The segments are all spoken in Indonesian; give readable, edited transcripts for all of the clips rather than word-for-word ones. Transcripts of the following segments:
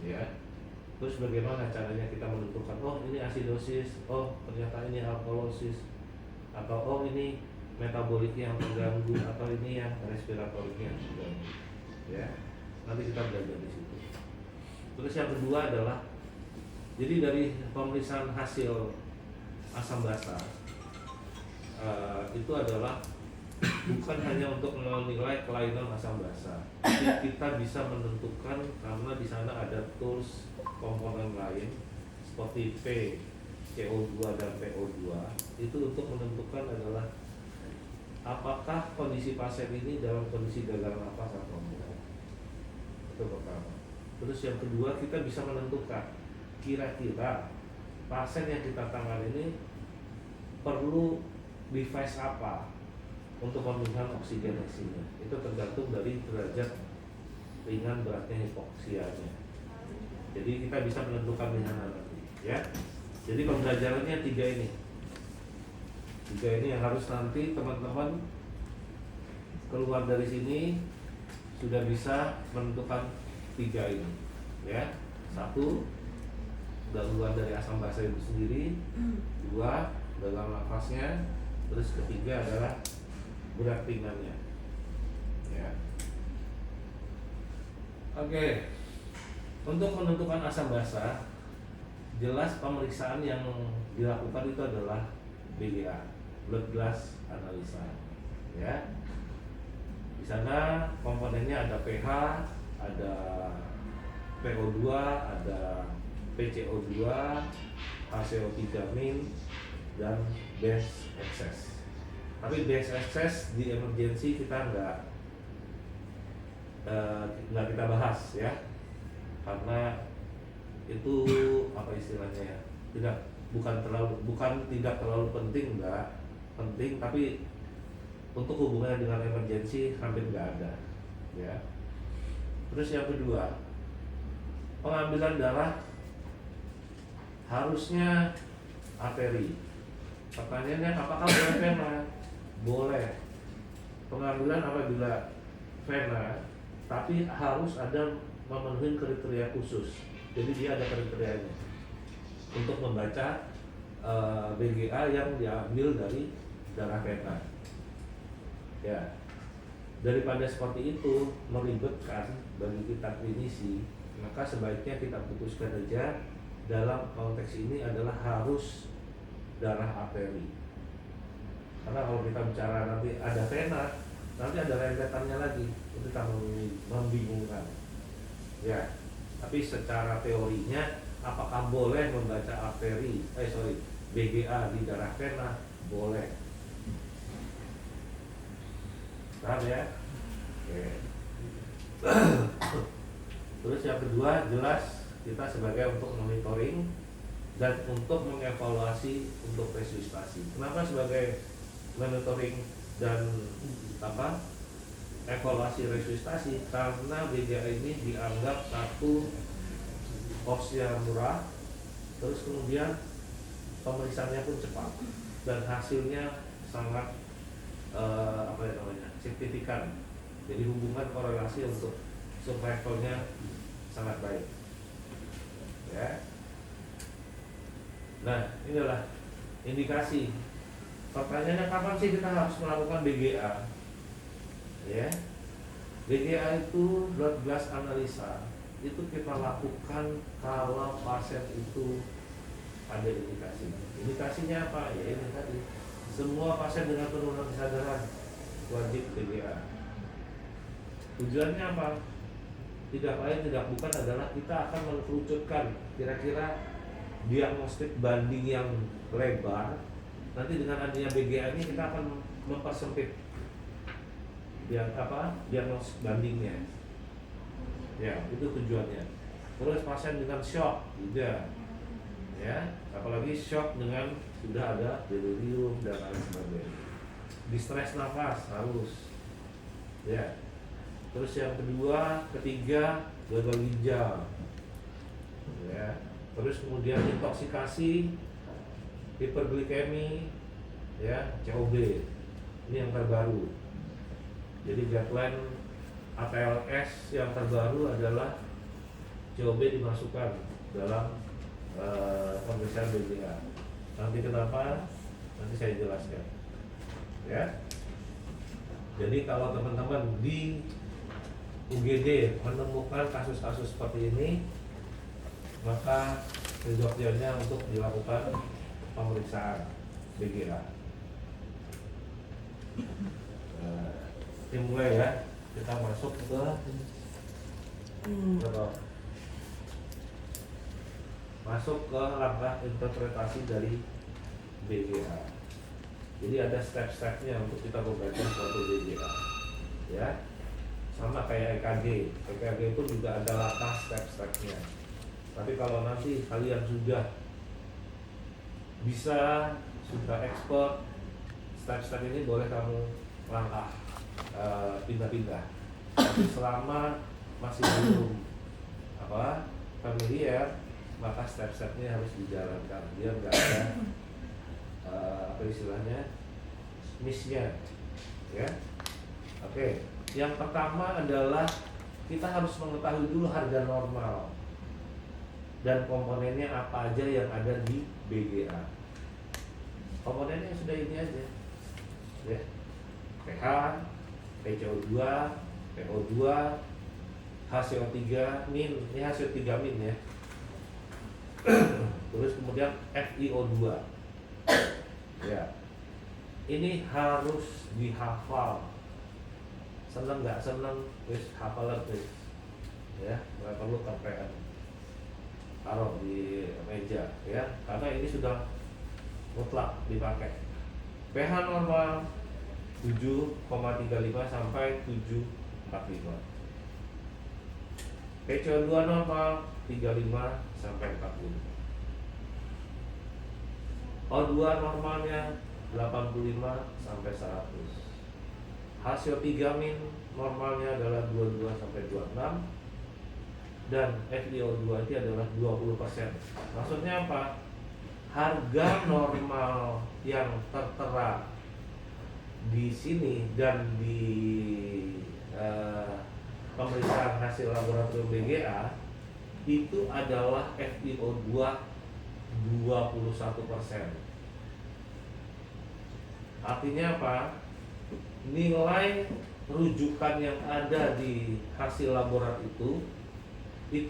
ya. Terus bagaimana caranya kita menentukan, oh ini asidosis, oh ternyata ini alkalosis, atau oh ini metaboliknya yang terganggu, atau ini yang respiratoriknya yang terganggu, ya. Nanti kita belajar di situ. Terus yang kedua adalah, jadi dari pemeriksaan hasil asam basa itu adalah bukan hanya untuk menilai kelainan asam basa, tapi kita bisa menentukan karena di sana ada tools komponen lain seperti P, CO2 dan PO2 itu untuk menentukan adalah apakah kondisi pasien ini dalam kondisi gagal nafas atau enggak. Itu pertama. Terus yang kedua, kita bisa menentukan kira-kira pasien yang kita tangani ini perlu device apa untuk pemilihan oksigenasinya. Itu tergantung dari derajat ringan beratnya hipoksianya. Jadi kita bisa menentukan di sana nanti, ya. Jadi pembelajarannya tiga ini yang harus nanti teman-teman keluar dari sini sudah bisa menentukan tiga ini, ya. Satu, gangguan dari asam basa itu sendiri. Dua, dalam nafasnya. Terus ketiga adalah berat ringannya, ya. Oke. Untuk menentukan asam basa, jelas pemeriksaan yang dilakukan itu adalah BGA, blood gas analisa, ya. Di sana komponennya ada pH, ada PO2, ada PCO2, HCO3-, dan base excess. Tapi base excess di emergency kita nggak kita bahas, ya, karena itu apa istilahnya ya, bukan tidak terlalu penting, enggak penting, tapi untuk hubungannya dengan emergency hampir nggak ada, ya. Terus yang kedua, pengambilan darah harusnya arteri. Pertanyaannya, apakah boleh vena? Boleh. Pengambilan apabila vena, tapi harus ada memenuhi kriteria khusus. Jadi dia ada kriterianya untuk membaca BGA yang diambil dari darah vena. Ya, daripada seperti itu meribetkan bagi kita klinisi, maka sebaiknya kita putuskan aja dalam konteks ini adalah harus darah arteri. Karena kalau kita bicara nanti ada vena, nanti ada rentetannya lagi, itu tak membingungkan, ya. Tapi secara teorinya, apakah boleh membaca BGA di darah vena? Boleh. Paham ya? Oke. Terus yang kedua, jelas kita sebagai untuk monitoring dan untuk mengevaluasi untuk resusitasi. Kenapa sebagai monitoring dan evaluasi resusitasi? Karena BGA ini dianggap satu cost yang murah, terus kemudian pemeriksaannya pun cepat dan hasilnya sangat signifikan. Jadi hubungan korelasi untuk survivalnya sangat baik, ya. Nah, inilah indikasi. Pertanyaannya, kapan sih kita harus melakukan BGA? Ya, BGA itu blood gas analisa. Itu kita lakukan kalau pasien itu ada indikasi. Indikasinya apa? Ya ini tadi. Semua pasien dengan penurunan kesadaran wajib BGA. Tujuannya apa? Tidak lain tidak bukan adalah kita akan mengerucutkan kira-kira diagnostik banding yang lebar. Nanti dengan adanya BGA ini kita akan mempersempit diagnostik bandingnya. Ya, itu tujuannya. Terus pasien dengan shock juga, ya, apalagi shock dengan sudah ada delirium dan lain sebagainya. Distres nafas harus, ya. Terus yang ketiga gagal ginjal, ya. Terus kemudian intoksikasi, hiperglikemi, ya, COB. Ini yang terbaru. Jadi guideline ATLS yang terbaru adalah COB dimasukkan dalam pemeriksaan BPA. Nanti kenapa? Nanti saya jelaskan. Ya. Jadi kalau teman-teman di UGD menemukan kasus-kasus seperti ini, maka seyogyanya untuk dilakukan pemeriksaan BGA. Dimulai ya, kita masuk ke langkah interpretasi dari BGA. Jadi ada step-stepnya untuk kita membaca suatu BGA, ya. Sama kayak EKG. EKG itu juga ada langkah step-stepnya. Tapi kalau nanti kalian sudah sudah expert, step-step ini boleh kamu langkah pindah-pindah. Tapi selama masih belum familiar, maka step-stepnya harus dijalankan biar nggak ada istilahnya miss-nya, ya. Oke. Yang pertama adalah kita harus mengetahui dulu harga normal dan komponennya apa aja yang ada di BGA. Komponennya sudah ini aja, ya. pH, PCO2, PO2, HCO3 min, ini HCO3 min ya. Terus kemudian FiO2. Ya. Ini harus dihafal. Seneng nggak seneng, wis hafalan wis. Ya, nggak perlu KPN. Taruh di meja ya, karena ini sudah mutlak dipakai. pH normal 7,35 sampai 7,45. PCO2 normal 35 sampai 40. O2 normalnya 85 sampai 100. HCO3 min normalnya adalah 22 sampai 26 dan FiO2 itu adalah 20%. Maksudnya apa? Harga normal yang tertera di sini dan di pemeriksaan hasil laboratorium BGA itu adalah FiO2 21%. Artinya apa? Nilai rujukan yang ada di hasil laborat itu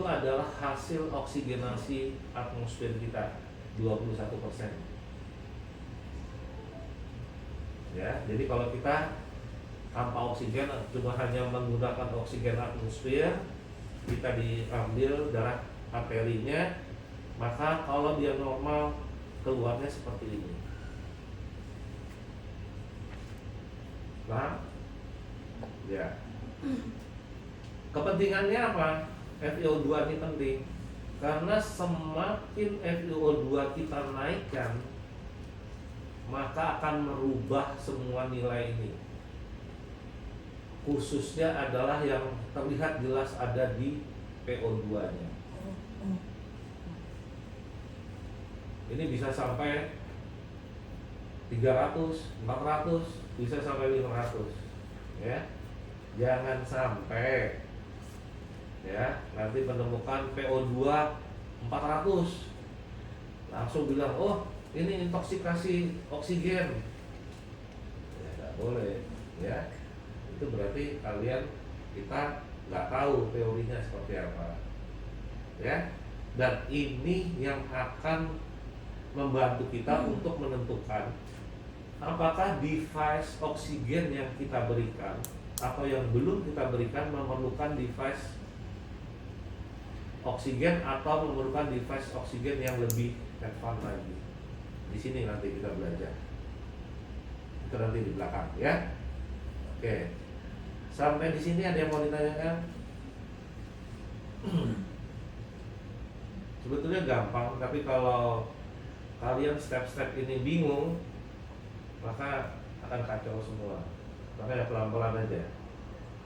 adalah hasil oksigenasi atmosfer kita 21%. Ya, jadi kalau kita tanpa oksigen, cuma hanya menggunakan oksigen atmosfer, kita diambil darah arterinya, maka kalau dia normal keluarnya seperti ini. Nah, ya. Kepentingannya apa? FiO2 ini penting karena semakin FiO2 kita naikkan, maka akan merubah semua nilai ini. Khususnya adalah yang terlihat jelas ada di PO2-nya. Ini bisa sampai 300, 400, bisa sampai 500. Ya. Jangan sampai ya nanti menemukan PO2 400 langsung bilang, oh ini intoksikasi oksigen. Ya nggak boleh, ya. Itu berarti kita nggak tahu teorinya seperti apa, ya. Dan ini yang akan membantu kita untuk menentukan apakah device oksigen yang kita berikan atau yang belum kita berikan memerlukan device oksigen atau memerlukan device oksigen yang lebih advance lagi. Di sini nanti kita belajar. Itu nanti di belakang, ya. Oke. Sampai di sini ada yang mau ditanyakan? Sebetulnya gampang, tapi kalau kalian step-step ini bingung, maka akan kacau semua. Makanya pelan-pelan aja,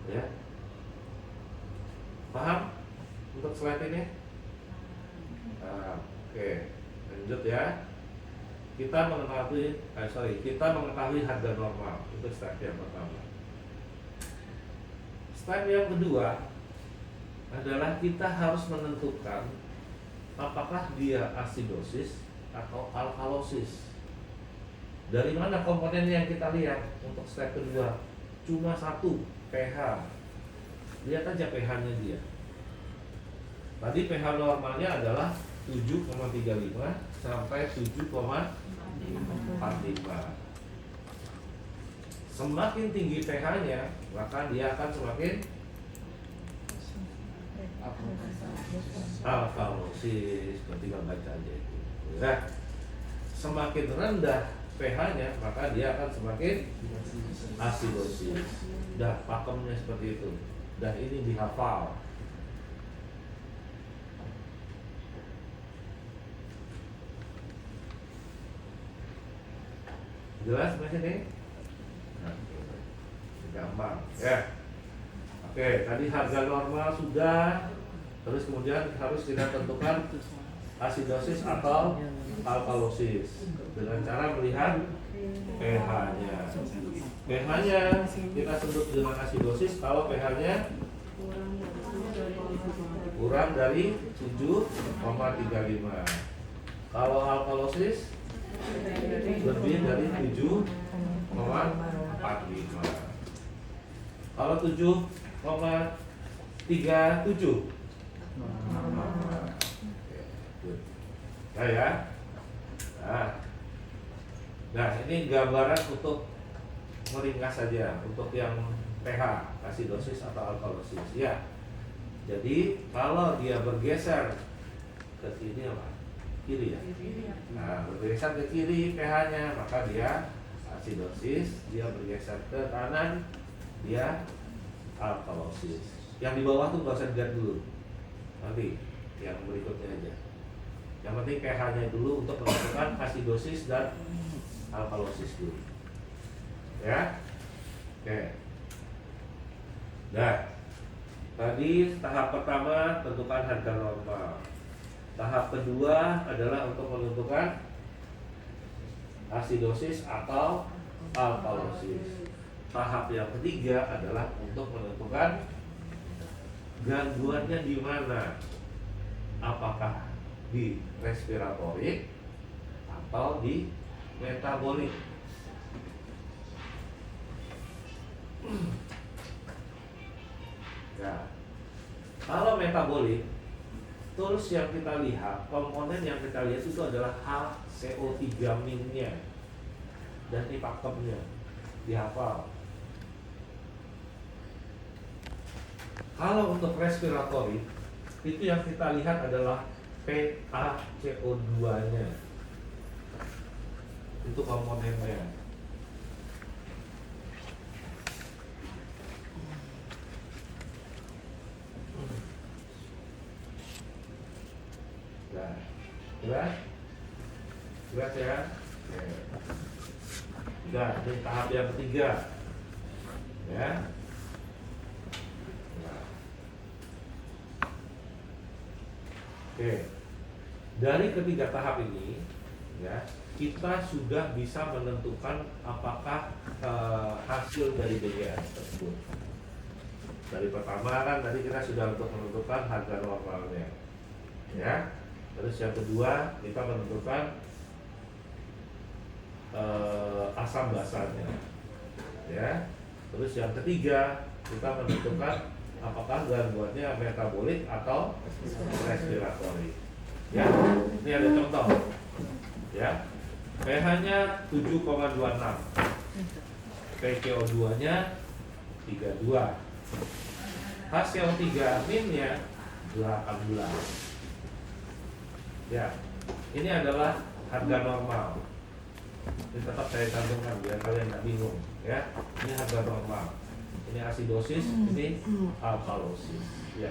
ya. Paham untuk slide ini? Oke, lanjut ya. Kita mengetahui harga normal. Itu step yang pertama. Step yang kedua adalah kita harus menentukan apakah dia asidosis atau alkalosis. Dari mana komponen yang kita lihat untuk step kedua? Cuma satu, pH. Lihat aja pH-nya dia. Tadi pH normalnya adalah 7,35 sampai 7,45. Semakin tinggi pH-nya, maka dia akan semakin alkalosis. Tinggal baca aja itu. Nah, semakin rendah pH-nya, maka dia akan semakin asidosis. Dah pakemnya seperti itu. Dan ini dihafal. Jelas sampai sini? Gampang ya. Oke, tadi harga normal sudah. Terus kemudian harus kita tentukan asidosis atau alkalosis dengan cara melihat pH-nya. pH-nya kita sebut dengan asidosis kalau pH-nya kurang dari 7,35. Kalau alkalosis lebih dari 7,45. Kalau 7,37 ya. Nah, ini gambaran untuk meringkas saja untuk yang pH, asidosis atau alkalosis ya. Jadi kalau dia bergeser ke sini apa? Kiri ya. Nah, bergeser ke kiri pH-nya, maka dia asidosis. Dia bergeser ke kanan, dia alkalosis. Yang di bawah tuh nggak usah dilihat dulu. Nanti yang berikutnya aja. Yang penting pH-nya dulu untuk menentukan asidosis dan alkalosis dulu. Ya. Oke. Nah, tadi tahap pertama tentukan harga normal. Tahap kedua adalah untuk menentukan asidosis atau alkalosis. Tahap yang ketiga adalah untuk menentukan gangguannya di mana. Apakah di respiratorik atau di metabolik. Ya. Kalau metabolik, tools yang kita lihat, komponen yang kita lihat itu adalah HCO3-nya dan ipakemnya dihafal. Kalau untuk respiratory, itu yang kita lihat adalah PaCO2-nya. Itu komponennya. Nah, jelas? Jelas ya? Nah, ini tahap yang ketiga. Ya. Oke, dari ketiga tahap ini, ya, kita sudah bisa menentukan apakah hasil dari BGS tersebut. Dari pertama kan tadi kita sudah untuk menentukan harga normalnya, ya. Terus yang kedua kita menentukan asam basanya, ya. Terus yang ketiga kita menentukan apakah gangguannya metabolik atau respiratory. Ya, ini ada contoh. Ya, pH-nya 7,26, PCO2-nya 32, HCO3-nya 18. Ya, ini adalah harga normal. Ini tetap saya cantumkan biar kalian nggak bingung. Ya, ini harga normal. Ini asidosis, ini alkalosis. Ya.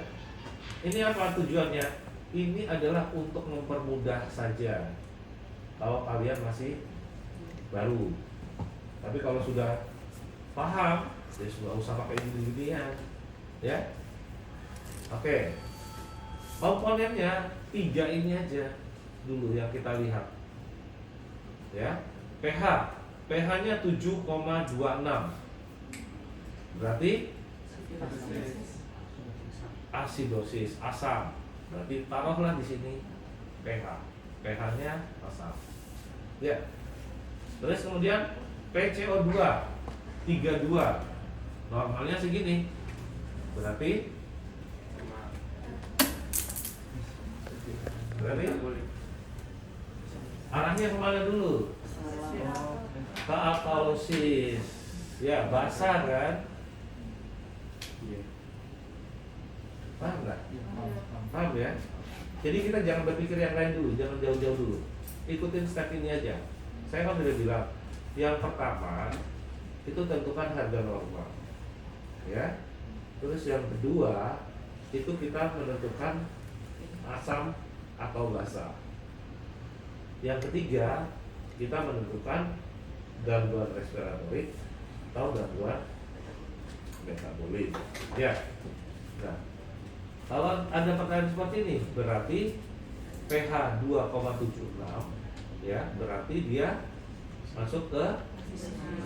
Ini apa tujuannya? Ini adalah untuk mempermudah saja. Kalau kalian masih baru. Tapi kalau sudah paham, ya sudah usah pakai gini-ginian. Ya. Oke. Komponennya 3 ini aja dulu yang kita lihat. Ya. pH-nya 7,26. Berarti asidosis, asam. Berarti taruhlah di sini pH. pH-nya asam. Ya. Terus kemudian PCO2 32. Normalnya segini. Berarti arahnya kemana dulu? Ke alkalosis. Ya, basah kan? Paham nggak? Paham ya? Jadi kita jangan berpikir yang lain dulu, jangan jauh-jauh dulu. Ikutin step ini aja. Saya kan udah bilang, yang pertama itu tentukan harga normal, ya. Terus yang kedua itu kita menentukan asam atau basa. Yang ketiga kita menentukan gangguan respiratorik atau gangguan metabolik. Ya. Nah, kalau ada pertanyaan seperti ini, berarti pH 2,76, ya, berarti dia masuk ke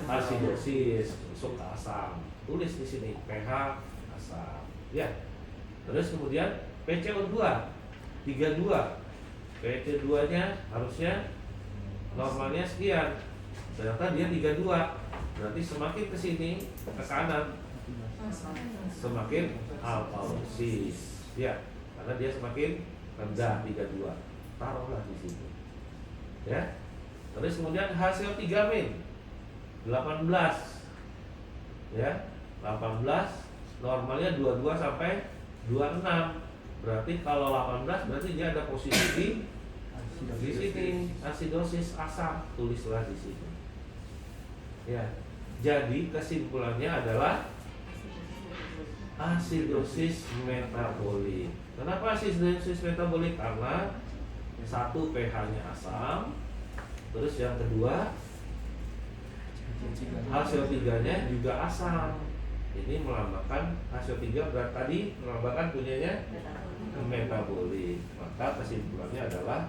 asidosis, masuk ke asam. Tulis di sini pH asam, ya. Terus kemudian PCO2 32. PCO2-nya harusnya normalnya sekian. Ternyata dia 32. Berarti semakin ke sini ke kanan semakin alkalosis, ya, karena dia semakin rendah 32. Taruhlah di situ, ya. Terus kemudian hasil 3 min 18, ya, 18 normalnya 22 sampai 26. Berarti kalau 18 berarti dia ada posisi di sini asidosis asam, tulislah di sini, ya. Jadi kesimpulannya adalah asidosis metabolik. Kenapa asidosis metabolik? Karena satu pH-nya asam, terus yang kedua hasil 3-nya juga asam. Ini melambangkan hasil 3 berat tadi melambangkan punyanya metabolik. Maka kesimpulannya adalah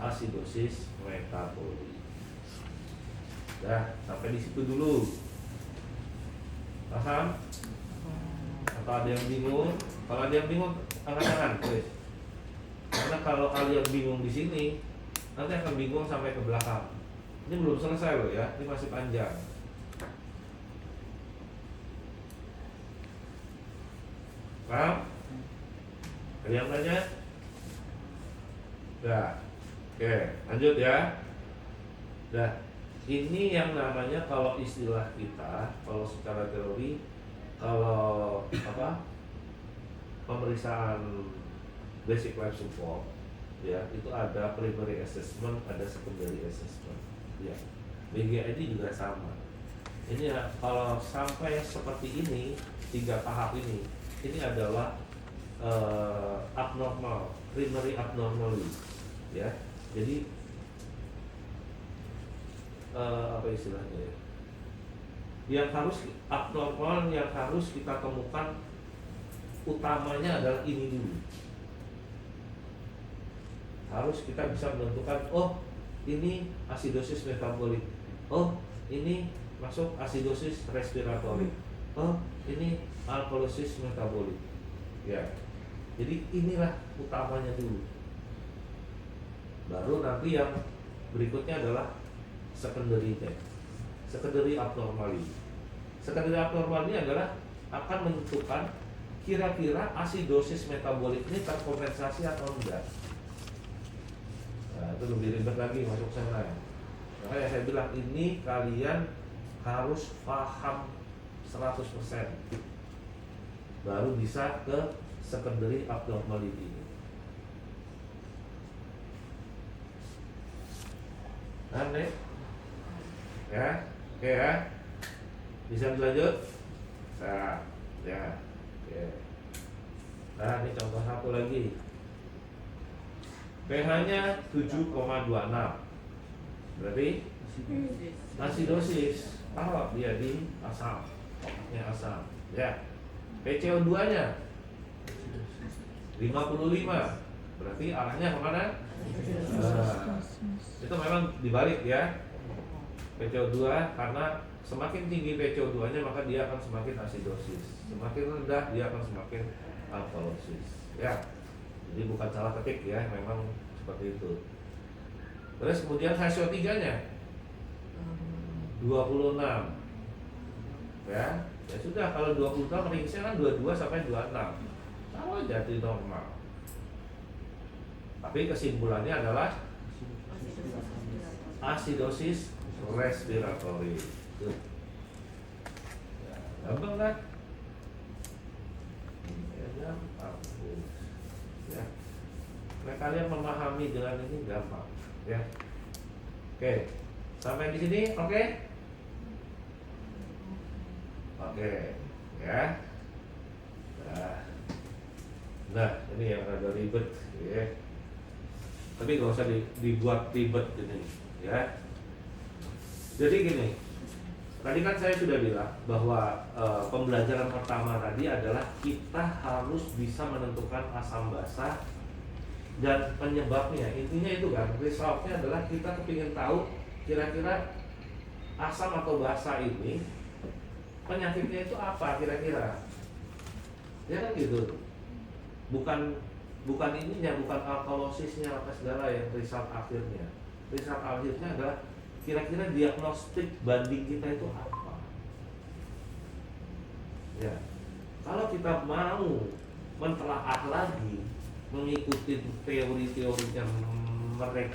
asidosis metabolik. Nah, sampai di situ dulu. Paham? Atau ada yang bingung? Kalau ada yang bingung, angkat tangan, please. Karena kalau kalian bingung di sini, nanti akan bingung sampai ke belakang. Ini belum selesai loh ya, ini masih panjang. Paham? Ada yang tanya? Dah. Oke, lanjut ya. Dah. Ini yang namanya kalau istilah kita, kalau secara teori, kalau apa? Pemeriksaan basic life support, ya, itu ada primary assessment, ada secondary assessment, ya. BGID juga sama. Ini ya, kalau sampai seperti ini 3 tahap ini adalah abnormal, primary abnormality, ya. Jadi apa istilahnya ya? Yang harus abnormal, yang harus kita temukan utamanya adalah ini dulu. Harus kita bisa menentukan, oh ini asidosis metabolik, oh ini masuk asidosis respiratorik, oh ini alkalosis metabolik, ya. Jadi inilah utamanya dulu. Baru nanti yang berikutnya adalah secondary-nya, secondary abnormality. Secondary abnormality adalah akan menentukan kira-kira asidosis metabolik ini terkompensasi atau enggak. Nah, itu lebih ribet lagi masuk sana. Makanya saya bilang ini kalian harus paham 100%, baru bisa ke secondary abnormality. Aneh, ya, oke ya, bisa dilanjut, nah, ya, oke. Nah, ini contoh satu lagi. pH-nya 7,26. Berarti asidosis. Taruh dia di asam. Otaknya asam. Ya. PCO2-nya 55. Berarti arahnya kemana? Nah, itu memang dibalik ya. PCO2 karena semakin tinggi PCO2-nya maka dia akan semakin asidosis. Semakin rendah dia akan semakin alkalosis. Ya, jadi bukan salah ketik ya, memang seperti itu. Terus kemudian HCO3-nya 26. Ya, ya sudah, kalau 26 ringsnya kan 22 sampai 26. Sama aja di normal. Tapi kesimpulannya adalah asidosis respiratory. Tuh. Ya, gampang kan? Ya, gampang. Ya. Nah, kalian memahami dengan ini gampang, ya. Oke, sampai di sini, oke? Oke, ya. Nah, ini yang agak ribet, ya. Tapi gak usah dibuat ribet ini, ya. Jadi gini, tadi kan saya sudah bilang bahwa pembelajaran pertama tadi adalah kita harus bisa menentukan asam basa dan penyebabnya. Intinya itu kan, resultnya adalah kita kepingin tahu kira-kira asam atau basa ini penyakitnya itu apa kira-kira. Ya kan gitu. Bukan ininya, bukan alkalosisnya apa segala yang result akhirnya. Result akhirnya adalah kira-kira diagnostik banding kita itu apa. Ya. Kalau kita mau mentelaah lagi, mengikuti teori-teori yang mereka